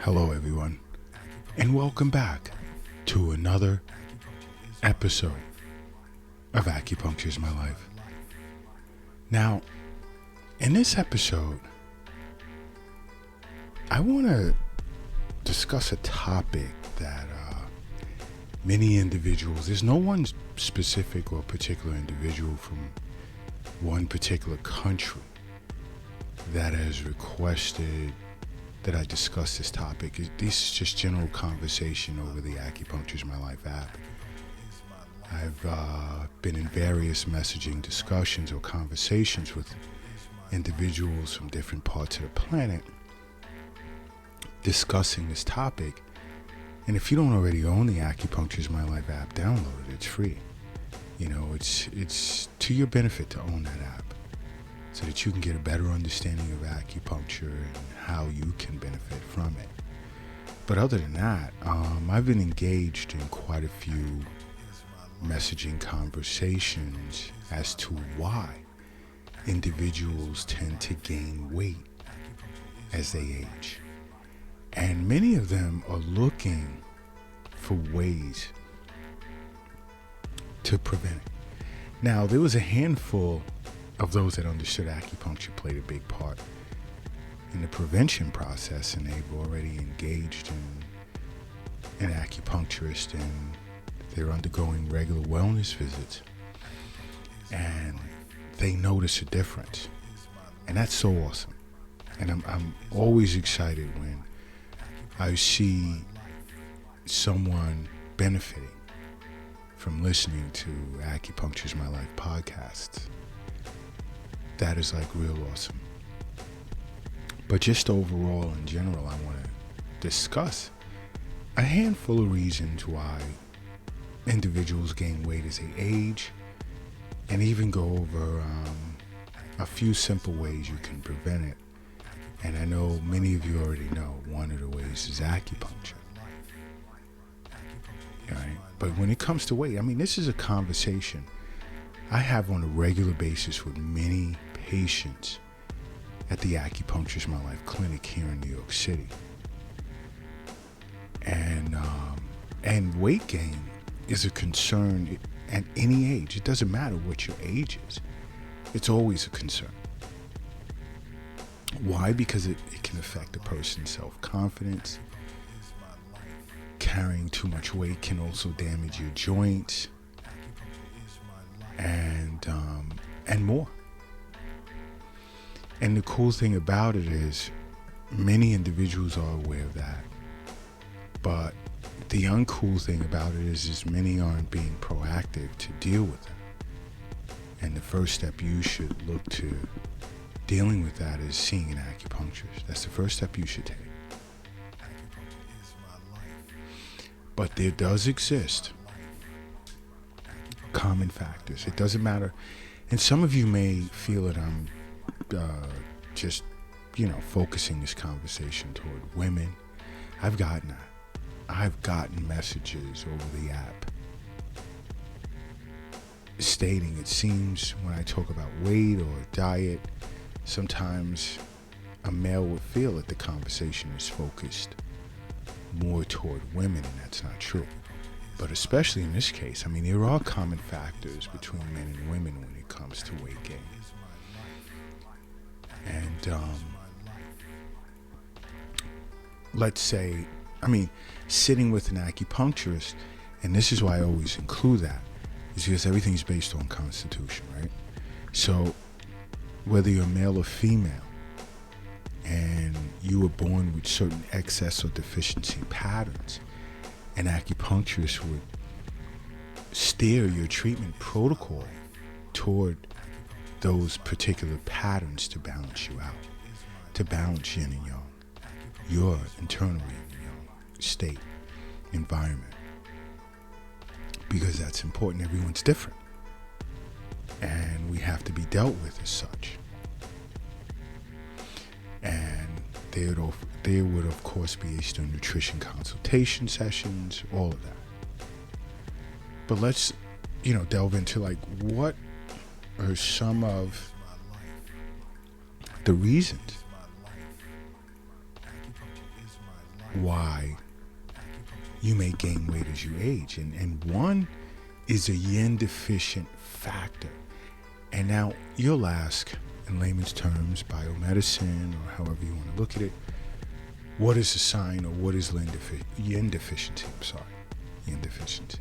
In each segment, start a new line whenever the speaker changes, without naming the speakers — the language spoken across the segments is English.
Hello, everyone, and welcome back to another episode of Acupuncture is My Life. Now, in this episode, I want to discuss a topic that many individuals, there's no one specific or particular individual from one particular country that has requested that I discuss this topic. This is just general conversation over the Acupuncture is My Life app. I've been in various messaging discussions or conversations with individuals from different parts of the planet discussing this topic. And if you don't already own the Acupuncture is My Life app, download it. It's free. You know, it's to your benefit to own that app, so that you can get a better understanding of acupuncture and how you can benefit from it. But other than that, I've been engaged in quite a few messaging conversations as to why individuals tend to gain weight as they age. And many of them are looking for ways to prevent it. Now, there was a handful of those that understood acupuncture played a big part in the prevention process, and they've already engaged in an acupuncturist, and they're undergoing regular wellness visits, and they notice a difference, and that's so awesome. And I'm always excited when I see someone benefiting from listening to Acupuncture is My Life podcasts. That is like real awesome. But just overall, in general, I want to discuss a handful of reasons why individuals gain weight as they age, and even go over a few simple ways you can prevent it. And I know many of you already know one of the ways is acupuncture. All right? But when it comes to weight, I mean, this is a conversation I have on a regular basis with many patients at the Acupuncture is My Life clinic here in New York City. And weight gain is a concern at any age. It doesn't matter what your age is. It's always a concern. Why? Because it can affect a person's self-confidence. Carrying too much weight can also damage your joints and more. And the cool thing about it is many individuals are aware of that. But the uncool thing about it is many aren't being proactive to deal with it. And the first step you should look to dealing with that is seeing an acupuncturist. That's the first step you should take. But there does exist common factors. It doesn't matter. And some of you may feel that I'm just, focusing this conversation toward women. I've gotten messages over the app stating it seems when I talk about weight or diet, sometimes a male would feel that the conversation is focused more toward women, and that's not true. But especially in this case, I mean, there are common factors between men and women when it comes to weight gain. And let's say, sitting with an acupuncturist, and this is why I always include that, is because everything's based on constitution, right? So whether you're male or female, and you were born with certain excess or deficiency patterns, an acupuncturist would steer your treatment protocol toward those particular patterns to balance you out, to balance yin and yang, your internal yin and yang state, environment. Because that's important. Everyone's different. And we have to be dealt with as such. And there would of course be Eastern nutrition consultation sessions, all of that. But let's, delve into what are some of the reasons why you may gain weight as you age. And one is a yin deficient factor. And now you'll ask, in layman's terms, biomedicine or however you want to look at it, what is a sign or what is yin deficiency? Yin deficiency.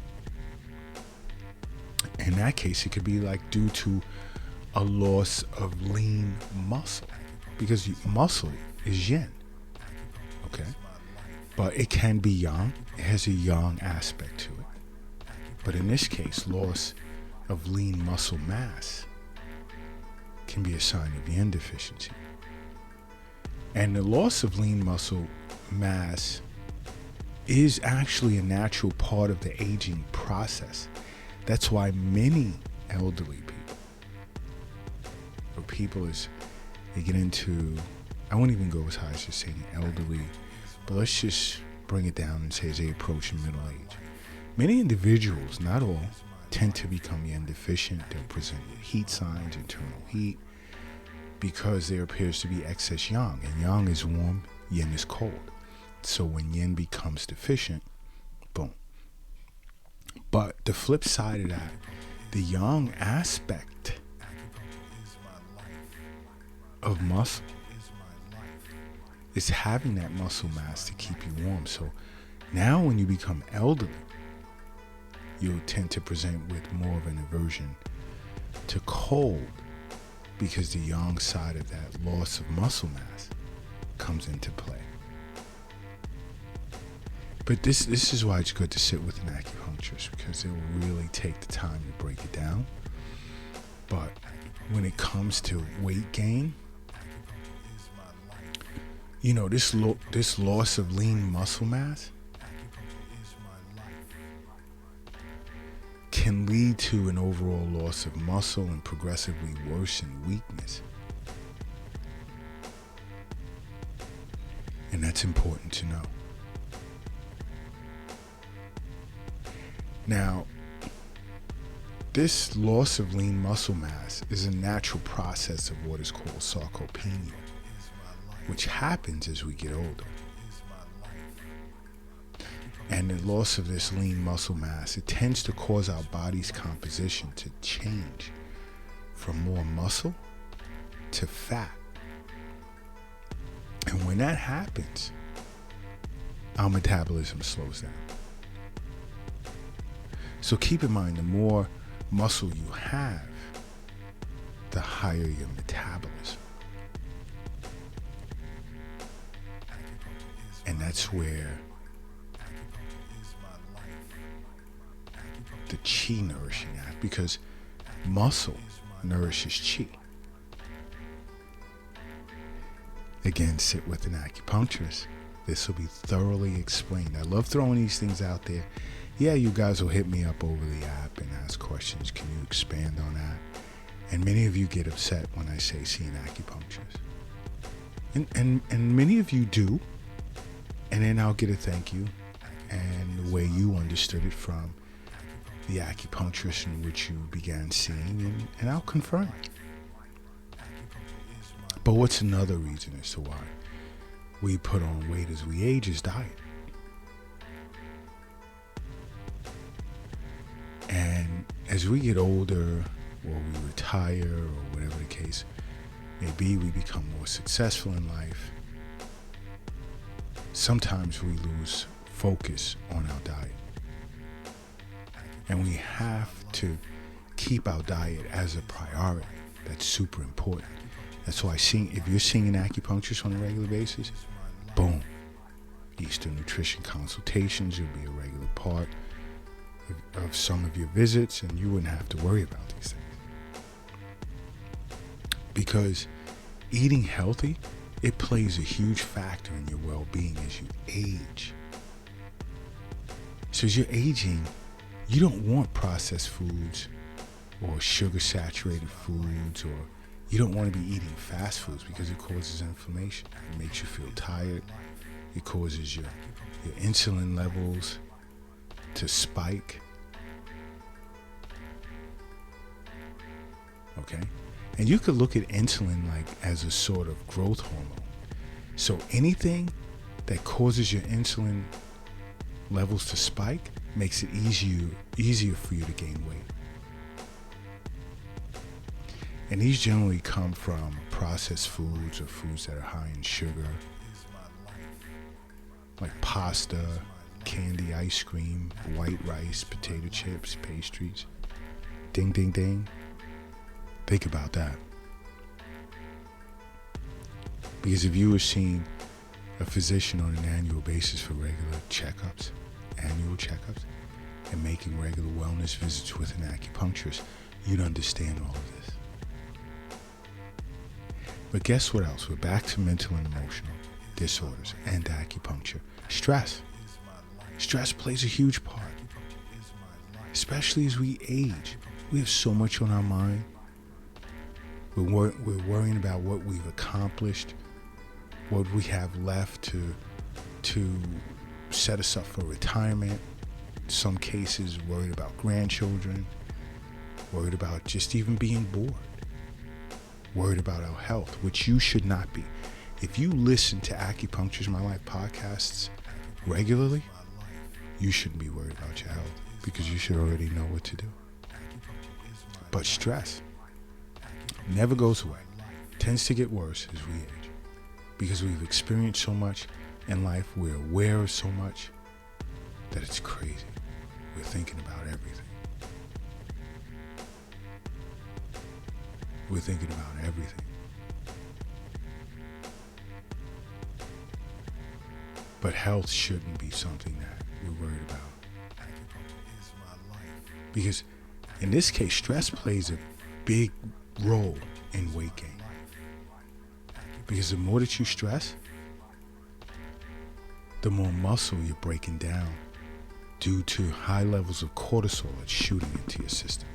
In that case, it could be like due to a loss of lean muscle, because muscle is yin, okay? But it can be yang. It has a yang aspect to it. But in this case, loss of lean muscle mass can be a sign of yin deficiency. And the loss of lean muscle mass is actually a natural part of the aging process. That's why many elderly people, or people as they get into, I won't even go as high as just saying elderly, but let's just bring it down and say as they approach middle age. Many individuals, not all, tend to become yin deficient. They'll present with heat signs, internal heat, because there appears to be excess yang, and yang is warm, yin is cold. So when yin becomes deficient, boom. But the flip side of that, the yang aspect of muscle is having that muscle mass to keep you warm. So now when you become elderly, you'll tend to present with more of an aversion to cold, because the yang side of that loss of muscle mass comes into play. But this is why it's good to sit with an acupuncturist, because they will really take the time to break it down. But when it comes to weight gain, you know, this loss of lean muscle mass can lead to an overall loss of muscle and progressively worsen weakness. And that's important to know. Now, this loss of lean muscle mass is a natural process of what is called sarcopenia, which happens as we get older. And the loss of this lean muscle mass, it tends to cause our body's composition to change from more muscle to fat. And when that happens, our metabolism slows down. So keep in mind, the more muscle you have, the higher your metabolism. And that's where the chi nourishing act, because muscle nourishes chi. Again, sit with an acupuncturist. This will be thoroughly explained. I love throwing these things out there. Yeah, you guys will hit me up over the app and ask questions. Can you expand on that? And many of you get upset when I say see an acupuncturist. And many of you do. And then I'll get a thank you. And the way you understood it from the acupuncturist in which you began seeing, and I'll confirm it. But what's another reason as to why we put on weight as we age is diet. And as we get older, or we retire, or whatever the case may be, we become more successful in life. Sometimes we lose focus on our diet. And we have to keep our diet as a priority. That's super important. That's why if you're seeing an acupuncturist on a regular basis, boom, Eastern Nutrition consultations will be a regular part of some of your visits, and you wouldn't have to worry about these things. Because eating healthy, it plays a huge factor in your well-being as you age. So as you're aging, you don't want processed foods or sugar-saturated foods, or you don't want to be eating fast foods, because it causes inflammation. It makes you feel tired. It causes your insulin levels to spike. Okay? And you could look at insulin like as a sort of growth hormone. So anything that causes your insulin levels to spike makes it easier for you to gain weight. And these generally come from processed foods or foods that are high in sugar, like pasta, candy, ice cream, white rice, potato chips, pastries. Ding, ding, ding. Think about that. Because if you were seeing a physician on an annual basis for regular checkups, and making regular wellness visits with an acupuncturist, you'd understand all of this. But guess what else? We're back to mental and emotional disorders and acupuncture. Stress. Stress plays a huge part, especially as we age. We have so much on our mind. We're worrying about what we've accomplished, what we have left to set us up for retirement. In some cases, worried about grandchildren, worried about just even being bored, worried about our health, which you should not be. If you listen to Acupuncture's My Life podcasts regularly, you shouldn't be worried about your health because you should already know what to do. But stress never goes away. Tends to get worse as we age because we've experienced so much in life. We're aware of so much that it's crazy. We're thinking about everything. We're thinking about everything. But health shouldn't be something that we're worried about. Because in this case, stress plays a big role in weight gain. Because the more that you stress, the more muscle you're breaking down due to high levels of cortisol that's shooting into your system.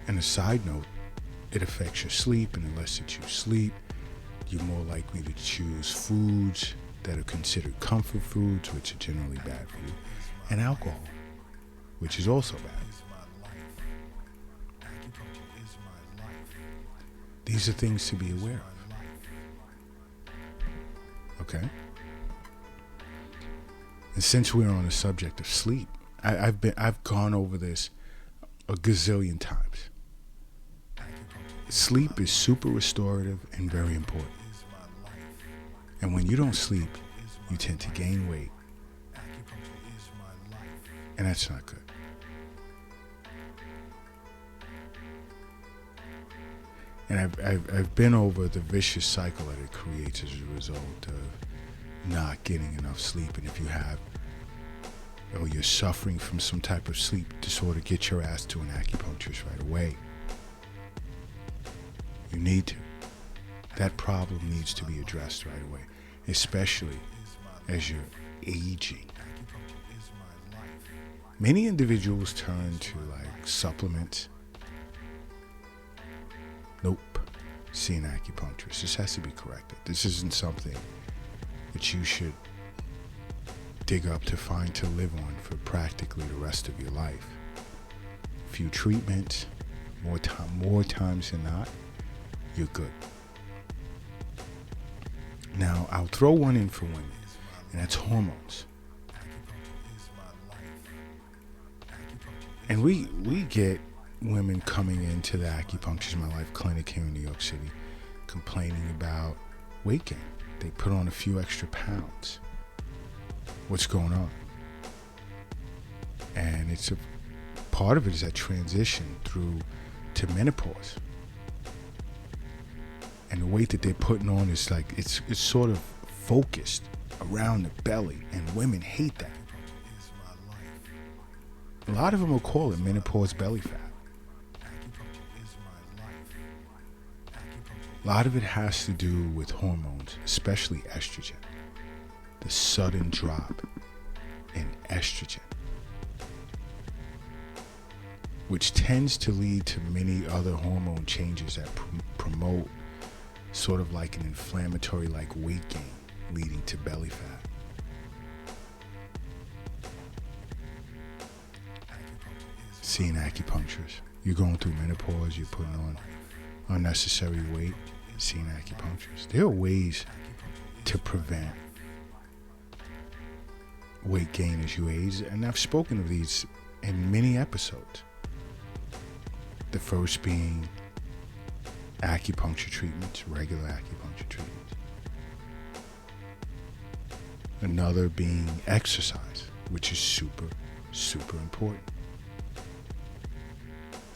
And a side note, it affects your sleep, and unless that you sleep, you're more likely to choose foods that are considered comfort foods, which are generally bad for you, and alcohol, which is also bad. These are things to be aware of. Okay? And since we're on the subject of sleep, I've gone over this a gazillion times. Sleep is super restorative and very important. And when you don't sleep, you tend to gain weight. And that's not good. And I've been over the vicious cycle that it creates as a result of not getting enough sleep. And if you have, or you're suffering from some type of sleep disorder, get your ass to an acupuncturist right away. You need to. That problem needs to be addressed right away, especially as you're aging. Many individuals turn to like supplements. Nope. See an acupuncturist. This has to be corrected. This isn't something that you should dig up to find to live on for practically the rest of your life. A few treatments, more times than not, you're good. Now, I'll throw one in for women, and that's hormones. And we get women coming into the Acupuncture's My Life clinic here in New York City complaining about weight gain. They put on a few extra pounds. What's going on? And it's a part of it is that transition through to menopause. And the weight that they're putting on is like, it's sort of focused around the belly, and women hate that. A lot of them will call it menopause belly fat. A lot of it has to do with hormones, especially estrogen. The sudden drop in estrogen, which tends to lead to many other hormone changes that promote sort of like an inflammatory like weight gain, leading to belly fat. Seeing acupuncturist. You're going through menopause, you're putting on unnecessary weight, seeing acupuncturists. There are ways to prevent weight gain as you age, and I've spoken of these in many episodes. The first being acupuncture treatments, regular acupuncture treatments. Another being exercise, which is super, super important.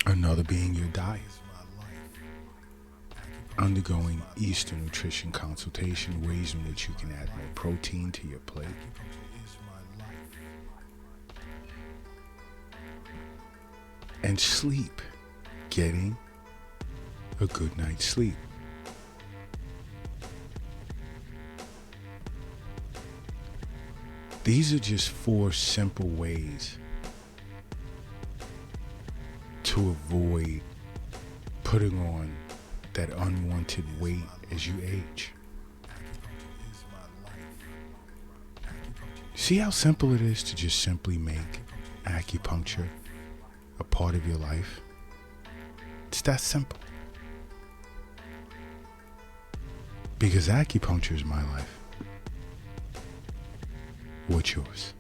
Another being your diet. Undergoing Eastern nutrition consultation, ways in which you can add more protein to your plate. And sleep. Getting a good night's sleep. These are just 4 simple ways to avoid putting on that unwanted weight as you age. See how simple it is to just simply make acupuncture a part of your life? It's that simple. Because acupuncture is my life. What's yours?